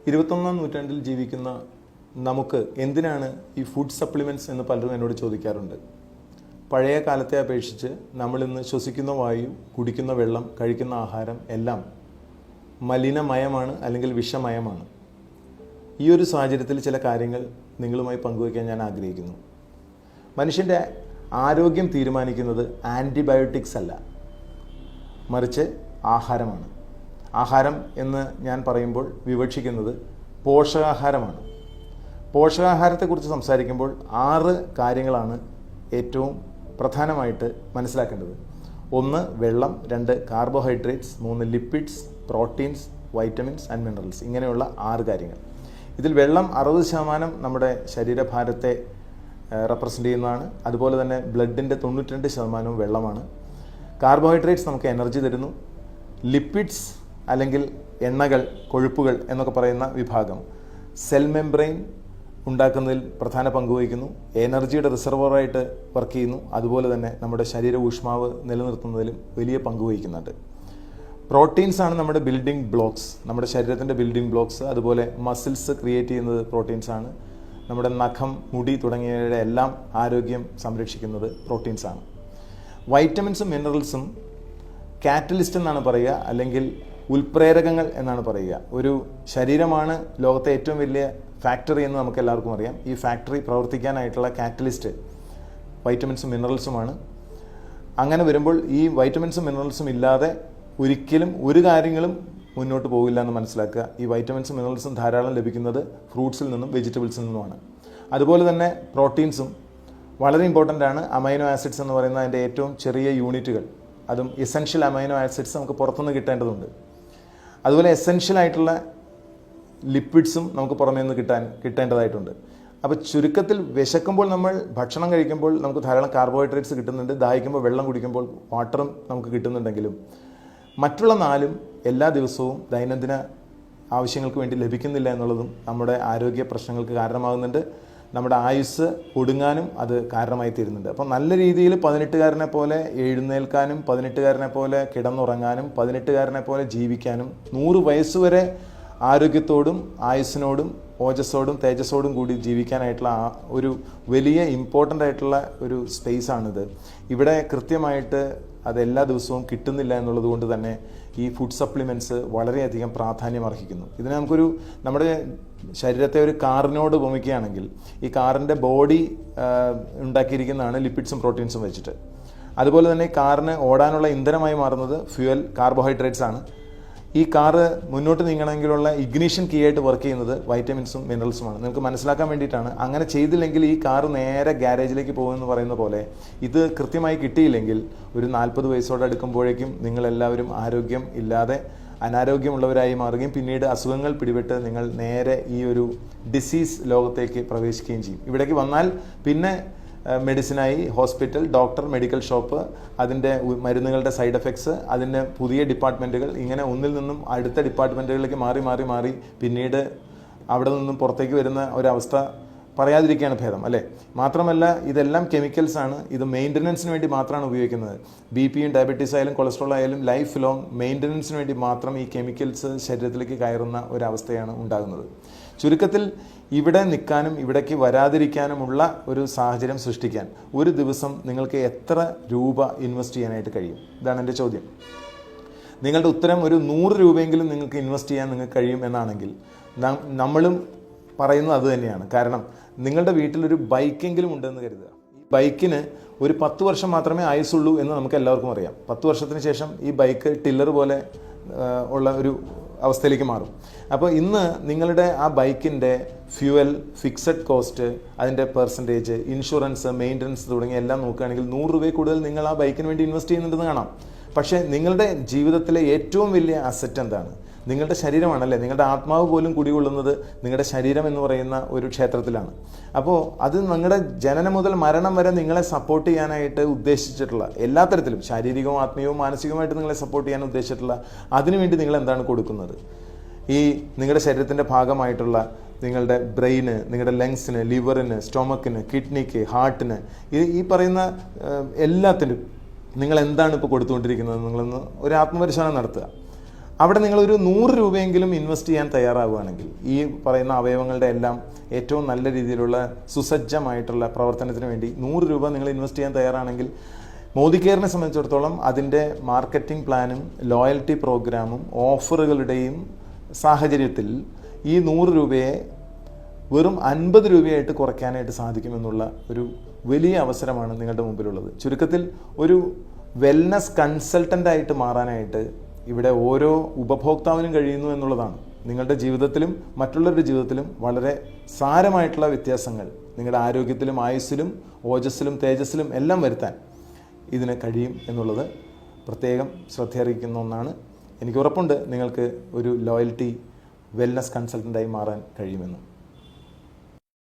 21ാം നൂറ്റാണ്ടിൽ ജീവിക്കുന്ന നമുക്ക് എന്തിനാണ് ഈ ഫുഡ് സപ്ലിമെൻറ്റ്സ് എന്ന് പലരും എന്നോട് ചോദിക്കാറുണ്ട്. പഴയ കാലത്തെ അപേക്ഷിച്ച് നമ്മളിന്ന് ശ്വസിക്കുന്ന വായു, കുടിക്കുന്ന വെള്ളം, കഴിക്കുന്ന ആഹാരം എല്ലാം മലിനമയമാണ് അല്ലെങ്കിൽ വിഷമയമാണ്. ഈ ഒരു സാഹചര്യത്തിൽ ചില കാര്യങ്ങൾ നിങ്ങളുമായി പങ്കുവയ്ക്കാൻ ഞാൻ ആഗ്രഹിക്കുന്നു. മനുഷ്യൻ്റെ ആരോഗ്യം തീരുമാനിക്കുന്നത് ആൻറ്റിബയോട്ടിക്സ് അല്ല, മറിച്ച് ആഹാരമാണ്. ആഹാരം എന്ന് ഞാൻ പറയുമ്പോൾ വിവക്ഷിക്കുന്നത് പോഷകാഹാരമാണ്. പോഷകാഹാരത്തെക്കുറിച്ച് സംസാരിക്കുമ്പോൾ 6 കാര്യങ്ങളാണ് ഏറ്റവും പ്രധാനമായിട്ട് മനസ്സിലാക്കേണ്ടത്. 1 വെള്ളം, 2 carbohydrates, 3 lipids, proteins, vitamins and minerals. ഇങ്ങനെയുള്ള 6 കാര്യങ്ങൾ. ഇതിൽ വെള്ളം 60% നമ്മുടെ ശരീരഭാരത്തെ റെപ്രസെൻ്റ് ചെയ്യുന്നതാണ്. അതുപോലെ തന്നെ ബ്ലഡിൻ്റെ 92% വെള്ളമാണ്. കാർബോഹൈഡ്രേറ്റ്സ് നമുക്ക് എനർജി തരുന്നു. ലിപ്പിഡ്സ് അല്ലെങ്കിൽ എണ്ണകൾ, കൊഴുപ്പുകൾ എന്നൊക്കെ പറയുന്ന വിഭാഗം സെൽ മെംബ്രെയിൻ ഉണ്ടാക്കുന്നതിൽ പ്രധാന പങ്ക് വഹിക്കുന്നു. എനർജിയുടെ റിസർവറായിട്ട് വർക്ക് ചെയ്യുന്നു. അതുപോലെ തന്നെ നമ്മുടെ ശരീര ഊഷ്മാവ് നിലനിർത്തുന്നതിലും വലിയ പങ്ക് വഹിക്കുന്നുണ്ട്. പ്രോട്ടീൻസ് ആണ് നമ്മുടെ ബിൽഡിംഗ് ബ്ലോക്സ്, നമ്മുടെ ശരീരത്തിൻ്റെ ബിൽഡിംഗ് ബ്ലോക്സ്. അതുപോലെ മസിൽസ് ക്രിയേറ്റ് ചെയ്യുന്നത് പ്രോട്ടീൻസ് ആണ്. നമ്മുടെ നഖം, മുടി തുടങ്ങിയവയുടെ എല്ലാം ആരോഗ്യം സംരക്ഷിക്കുന്നത് പ്രോട്ടീൻസ് ആണ്. വൈറ്റമിൻസും മിനറൽസും കാറ്റലിസ്റ്റ് എന്നാണ് പറയുക, അല്ലെങ്കിൽ ഉൽപ്രേരകങ്ങൾ എന്നാണ് പറയുക. ഒരു ശരീരമാണ് ലോകത്തെ ഏറ്റവും വലിയ ഫാക്ടറി എന്ന് നമുക്ക് എല്ലാവർക്കും അറിയാം. ഈ ഫാക്ടറി പ്രവർത്തിക്കാനായിട്ടുള്ള കാറ്റലിസ്റ്റ് വൈറ്റമിൻസും മിനറൽസുമാണ്. അങ്ങനെ വരുമ്പോൾ ഈ വൈറ്റമിൻസും മിനറൽസും ഇല്ലാതെ ഒരിക്കലും ഒരു കാര്യങ്ങളും മുന്നോട്ട് പോകില്ല എന്ന് മനസ്സിലാക്കുക. ഈ വൈറ്റമിൻസും മിനറൽസും ധാരാളം ലഭിക്കുന്നത് ഫ്രൂട്ട്സിൽ നിന്നും വെജിറ്റബിൾസിൽ നിന്നുമാണ്. അതുപോലെ തന്നെ പ്രോട്ടീൻസും വളരെ ഇമ്പോർട്ടൻ്റ് ആണ്. അമൈനോ ആസിഡ്സ് എന്ന് പറയുന്ന അതിൻ്റെ ഏറ്റവും ചെറിയ യൂണിറ്റുകൾ, അതും എസെൻഷ്യൽ അമൈനോ ആസിഡ്സ് നമുക്ക് പുറത്തുനിന്ന് കിട്ടേണ്ടതുണ്ട്. അതുപോലെ എസെൻഷ്യൽ ആയിട്ടുള്ള ലിപ്പിഡ്സും നമുക്ക് പുറമേ നിന്ന് കിട്ടേണ്ടതായിട്ടുണ്ട്. അപ്പോൾ ചുരുക്കത്തിൽ വിശക്കുമ്പോൾ നമ്മൾ ഭക്ഷണം കഴിക്കുമ്പോൾ നമുക്ക് ധാരാളം കാർബോഹൈഡ്രേറ്റ്സ് കിട്ടുന്നുണ്ട്. ദാഹിക്കുമ്പോൾ വെള്ളം കുടിക്കുമ്പോൾ വാട്ടറും നമുക്ക് കിട്ടുന്നുണ്ടെങ്കിലും മറ്റുള്ള 4 എല്ലാ ദിവസവും ദൈനംദിന ആവശ്യങ്ങൾക്ക് വേണ്ടി ലഭിക്കുന്നില്ല എന്നുള്ളതും നമ്മുടെ ആരോഗ്യ പ്രശ്നങ്ങൾക്ക് കാരണമാകുന്നുണ്ട്. നമ്മുടെ ആയുസ് ഒടുങ്ങാനും അത് കാരണമായി തീരുന്നുണ്ട്. അപ്പോൾ നല്ല രീതിയിൽ 18കാരനെ പോലെ എഴുന്നേൽക്കാനും, 18കാരനെ പോലെ കിടന്നുറങ്ങാനും, 18കാരനെ പോലെ ജീവിക്കാനും, 100 വയസ്സുവരെ ആരോഗ്യത്തോടും ആയുസ്സിനോടും ഓജസ്സോടും തേജസ്സോടും കൂടി ജീവിക്കാനായിട്ടുള്ള ഒരു വലിയ ഇമ്പോർട്ടൻ്റ് ആയിട്ടുള്ള ഒരു സ്പേസാണിത്. ഇവിടെ കൃത്യമായിട്ട് അത് എല്ലാ ദിവസവും കിട്ടുന്നില്ല എന്നുള്ളത് കൊണ്ട് തന്നെ ഈ ഫുഡ് സപ്ലിമെൻറ്റ്സ് വളരെയധികം പ്രാധാന്യം അർഹിക്കുന്നു. ഇതിനെ നമ്മുടെ ശരീരത്തെ ഒരു കാറിനോട് ഉപമിക്കുകയാണെങ്കിൽ, ഈ കാറിൻ്റെ ബോഡി ഉണ്ടാക്കിയിരിക്കുന്നതാണ് ലിപ്പിഡ്സും പ്രോട്ടീൻസും വെച്ചിട്ട്. അതുപോലെ തന്നെ ഈ കാറിന് ഓടാനുള്ള ഇന്ധനമായി മാറുന്നത് ഫ്യൂവൽ, കാർബോഹൈഡ്രേറ്റ്സ് ആണ്. ഈ കാറ് മുന്നോട്ട് നീങ്ങണമെങ്കിലുള്ള ഇഗ്നീഷൻ കീ ആയിട്ട് വർക്ക് ചെയ്യുന്നത് വൈറ്റമിൻസും മിനറൽസുമാണ്. നിങ്ങൾക്ക് മനസ്സിലാക്കാൻ വേണ്ടിയിട്ടാണ്. അങ്ങനെ ചെയ്തില്ലെങ്കിൽ ഈ കാറ് നേരെ ഗ്യാരേജിലേക്ക് പോകുമെന്ന് പറയുന്ന പോലെ ഇത് കൃത്യമായി കിട്ടിയില്ലെങ്കിൽ ഒരു 40 വയസ്സോടെ അടുക്കുമ്പോഴേക്കും നിങ്ങളെല്ലാവരും ആരോഗ്യം ഇല്ലാതെ അനാരോഗ്യമുള്ളവരായി മാറുകയും പിന്നീട് അസുഖങ്ങൾ പിടിപെട്ട് നിങ്ങൾ നേരെ ഈ ഒരു ഡിസീസ് ലോകത്തേക്ക് പ്രവേശിക്കുകയും ചെയ്യും. ഇവിടേക്ക് വന്നാൽ പിന്നെ മെഡിസിനായി ഹോസ്പിറ്റൽ, ഡോക്ടർ, മെഡിക്കൽ ഷോപ്പ്, അതിൻ്റെ മരുന്നുകളുടെ സൈഡ് എഫക്ട്സ്, അതിൻ്റെ പുതിയ ഡിപ്പാർട്ട്മെൻറ്റുകൾ, ഇങ്ങനെ ഒന്നിൽ നിന്നും അടുത്ത ഡിപ്പാർട്ട്മെൻറ്റുകളിലേക്ക് മാറി പിന്നീട് അവിടെ നിന്നും പുറത്തേക്ക് വരുന്ന ഒരവസ്ഥ പറയാതിരിക്കുകയാണ് ഭേദം, അല്ലേ? മാത്രമല്ല ഇതെല്ലാം കെമിക്കൽസ് ആണ്. ഇത് മെയിൻ്റനൻസിന് വേണ്ടി മാത്രമാണ് ഉപയോഗിക്കുന്നത്. BP-യും ഡയബറ്റീസ് ആയാലും കൊളസ്ട്രോൾ ആയാലും ലൈഫ് ലോങ് മെയിൻ്റനൻസിന് വേണ്ടി മാത്രം ഈ കെമിക്കൽസ് ശരീരത്തിലേക്ക് കയറുന്ന ഒരവസ്ഥയാണ് ഉണ്ടാകുന്നത്. ചുരുക്കത്തിൽ ഇവിടെ നിൽക്കാനും ഇവിടേക്ക് വരാതിരിക്കാനുമുള്ള ഒരു സാഹചര്യം സൃഷ്ടിക്കാൻ ഒരു ദിവസം നിങ്ങൾക്ക് എത്ര രൂപ ഇൻവെസ്റ്റ് ചെയ്യാനായിട്ട് കഴിയും? ഇതാണ് എൻ്റെ ചോദ്യം. നിങ്ങളുടെ ഉത്തരം ഒരു 100 രൂപയെങ്കിലും നിങ്ങൾക്ക് ഇൻവെസ്റ്റ് ചെയ്യാൻ നിങ്ങൾക്ക് കഴിയും എന്നാണെങ്കിൽ നമ്മളും പറയുന്നത് അത് തന്നെയാണ്. കാരണം നിങ്ങളുടെ വീട്ടിലൊരു ബൈക്കെങ്കിലും ഉണ്ടെന്ന് കരുതുക. ഈ ബൈക്കിന് ഒരു 10 വർഷം മാത്രമേ ആയുസുള്ളൂ എന്ന് നമുക്ക് എല്ലാവർക്കും അറിയാം. 10 വർഷത്തിന് ശേഷം ഈ ബൈക്ക് ടില്ലർ പോലെ ഉള്ള ഒരു അവസ്ഥയിലേക്ക് മാറും. അപ്പോൾ ഇന്ന് നിങ്ങളുടെ ആ ബൈക്കിൻ്റെ ഫ്യൂവൽ, ഫിക്സഡ് കോസ്റ്റ്, അതിൻ്റെ പെർസെൻറ്റേജ്, ഇൻഷുറൻസ്, മെയിൻ്റനൻസ് തുടങ്ങിയ എല്ലാം നോക്കുകയാണെങ്കിൽ 100 രൂപയിൽ കൂടുതൽ നിങ്ങൾ ആ ബൈക്കിന് വേണ്ടി ഇൻവെസ്റ്റ് ചെയ്യുന്നുണ്ടെന്ന് കാണാം. പക്ഷേ നിങ്ങളുടെ ജീവിതത്തിലെ ഏറ്റവും വലിയ അസറ്റ് എന്താണ്? നിങ്ങളുടെ ശരീരമാണല്ലേ. നിങ്ങളുടെ ആത്മാവ് പോലും കുടികൊള്ളുന്നത് നിങ്ങളുടെ ശരീരം എന്ന് പറയുന്ന ഒരു ക്ഷേത്രത്തിലാണ്. അപ്പോൾ അത് നിങ്ങളുടെ ജനനം മുതൽ മരണം വരെ നിങ്ങളെ സപ്പോർട്ട് ചെയ്യാനായിട്ട് ഉദ്ദേശിച്ചിട്ടുള്ള എല്ലാ തരത്തിലും, ശാരീരികവും ആത്മീയവും മാനസികവുമായിട്ട് നിങ്ങളെ സപ്പോർട്ട് ചെയ്യാൻ ഉദ്ദേശിച്ചിട്ടുള്ള, അതിനുവേണ്ടി നിങ്ങൾ എന്താണ് കൊടുക്കുന്നത്? ഈ നിങ്ങളുടെ ശരീരത്തിൻ്റെ ഭാഗമായിട്ടുള്ള നിങ്ങളുടെ ബ്രെയിന്, നിങ്ങളുടെ ലങ്സിന്, ലിവറിന്, സ്റ്റൊമക്കിന്, കിഡ്നിക്ക്, ഹാർട്ടിന്, ഈ പറയുന്ന എല്ലാത്തിനും നിങ്ങൾ എന്താണ് ഇപ്പോൾ കൊടുത്തുകൊണ്ടിരിക്കുന്നത്? നിങ്ങളൊന്ന് ഒരു ആത്മപരിശോധന നടത്തുക. അവിടെ നിങ്ങളൊരു 100 രൂപയെങ്കിലും ഇൻവെസ്റ്റ് ചെയ്യാൻ തയ്യാറാവുകയാണെങ്കിൽ, ഈ പറയുന്ന അവയവങ്ങളുടെ എല്ലാം ഏറ്റവും നല്ല രീതിയിലുള്ള സുസജ്ജമായിട്ടുള്ള പ്രവർത്തനത്തിന് വേണ്ടി 100 രൂപ നിങ്ങൾ ഇൻവെസ്റ്റ് ചെയ്യാൻ തയ്യാറാണെങ്കിൽ, മോദി കെയറിനെ സംബന്ധിച്ചിടത്തോളം അതിൻ്റെ മാർക്കറ്റിംഗ് പ്ലാനും ലോയൽറ്റി പ്രോഗ്രാമും ഓഫറുകളുടെയും സാഹചര്യത്തിൽ ഈ 100 രൂപയെ വെറും 50 രൂപയായിട്ട് കുറയ്ക്കാനായിട്ട് സാധിക്കുമെന്നുള്ള ഒരു വലിയ അവസരമാണ് നിങ്ങളുടെ മുമ്പിലുള്ളത്. ചുരുക്കത്തിൽ ഒരു വെൽനസ് കൺസൾട്ടൻ്റായിട്ട് മാറാനായിട്ട് ഇവിടെ ഓരോ ഉപഭോക്താവിനും കഴിയുന്നു എന്നുള്ളതാണ്. നിങ്ങളുടെ ജീവിതത്തിലും മറ്റുള്ളവരുടെ ജീവിതത്തിലും വളരെ സാരമായിട്ടുള്ള വ്യത്യാസങ്ങൾ നിങ്ങളുടെ ആരോഗ്യത്തിലും ആയുസ്സിലും ഓജസ്സിലും തേജസ്സിലും എല്ലാം വരുത്താൻ ഇതിന് കഴിയും എന്നുള്ളത് പ്രത്യേകം ശ്രദ്ധയർഹിക്കുന്ന ഒന്നാണ്. എനിക്ക് ഉറപ്പുണ്ട് നിങ്ങൾക്ക് ഒരു ലോയൽറ്റി വെൽനസ് കൺസൾട്ടൻ്റായി മാറാൻ കഴിയുമെന്ന്.